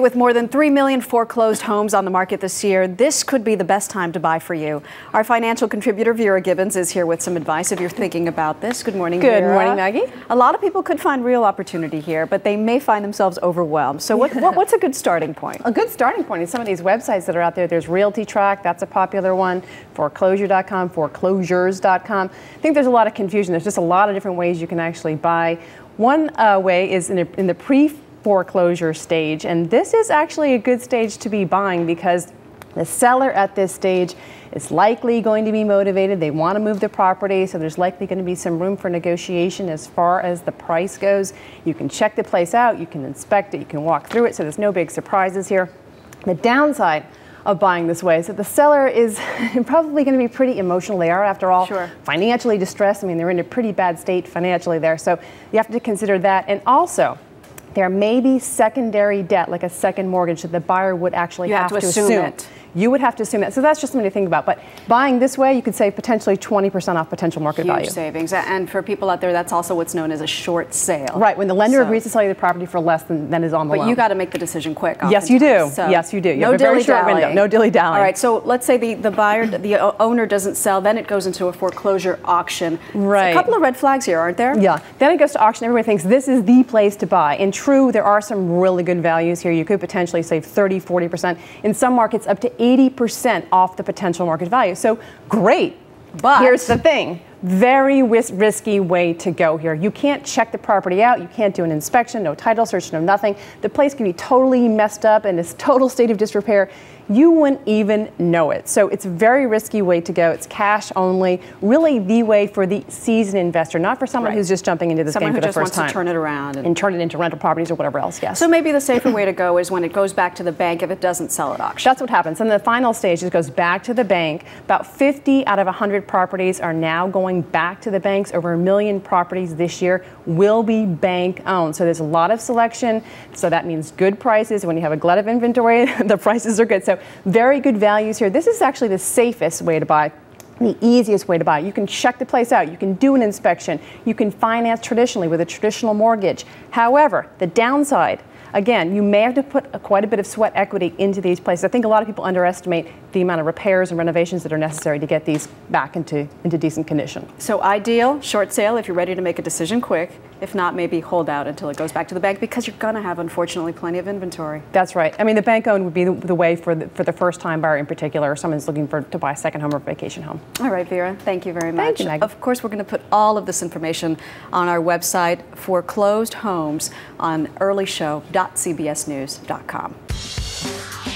With more than 3 million foreclosed homes on the market this year, this could be the best time to buy for you. Our financial contributor, Vera Gibbons, is here with some advice if you're thinking about this. Good morning, Vera. Good morning, Maggie. A lot of people could find real opportunity here, but they may find themselves overwhelmed. So what's a good starting point? A good starting point is some of these websites that are out there. There's Realty Track, that's a popular one, foreclosure.com, foreclosures.com. I think there's a lot of confusion. There's just a lot of different ways you can actually buy. One way is in the pre-foreclosure stage, and this is actually a good stage to be buying because the seller at this stage is likely going to be motivated. They want to move the property, so there's likely going to be some room for negotiation as far as the price goes. You can check the place out, you can inspect it, you can walk through it, so there's no big surprises here. The downside of buying this way is that the seller is probably going to be pretty emotional. They are, after all, financially distressed. I mean, they're in a pretty bad state financially there, so you have to consider that. And also, there may be secondary debt, like a second mortgage, that the buyer would actually have to assume it. You would have to assume that. So that's just something to think about. But buying this way, you could save potentially 20% off potential market value. Huge savings. And for people out there, that's also what's known as a short sale. Right, when the lender agrees to sell you the property for less than is on the loan. But you got to make the decision quick. Yes, you do. So yes, you do. You have a very short window. No dilly-dallying. All right, so let's say the buyer, the owner doesn't sell, then it goes into a foreclosure auction. Right. So a couple of red flags here, aren't there? Yeah. Then it goes to auction. Everybody thinks this is the place to buy. And true, there are some really good values here. You could potentially save 30, 40%. In some markets, up to 80% off the potential market value. So great. But here's the thing. Very risky way to go here. You can't check the property out. You can't do an inspection, no title search, no nothing. The place can be totally messed up in this total state of disrepair. You wouldn't even know it. So it's a very risky way to go. It's cash only. Really the way for the seasoned investor, not for someone who's just jumping into this game for the first time. Someone who just wants to turn it around. And turn it into rental properties or whatever else, yes. So maybe the safer way to go is when it goes back to the bank if it doesn't sell at auction. That's what happens. In the final stage, it goes back to the bank. About 50 out of 100 properties are now going back to the banks. Over 1 million properties this year will be bank owned. So there's a lot of selection. So that means good prices. When you have a glut of inventory, the prices are good. So very good values here. This is actually the safest way to buy. The easiest way to buy. You can check the place out. You can do an inspection. You can finance traditionally with a traditional mortgage. However, the downside, again, you may have to put quite a bit of sweat equity into these places. I think a lot of people underestimate the amount of repairs and renovations that are necessary to get these back into decent condition. So ideal, short sale if you're ready to make a decision quick. If not, maybe hold out until it goes back to the bank because you're going to have, unfortunately, plenty of inventory. That's right. I mean, the bank owned would be the way for the first-time buyer in particular, or someone's looking to buy a second home or vacation home. All right, Vera, thank you very much. Thank you, Maggie. Of course, we're going to put all of this information on our website, Foreclosed Homes, on earlyshow.cbsnews.com.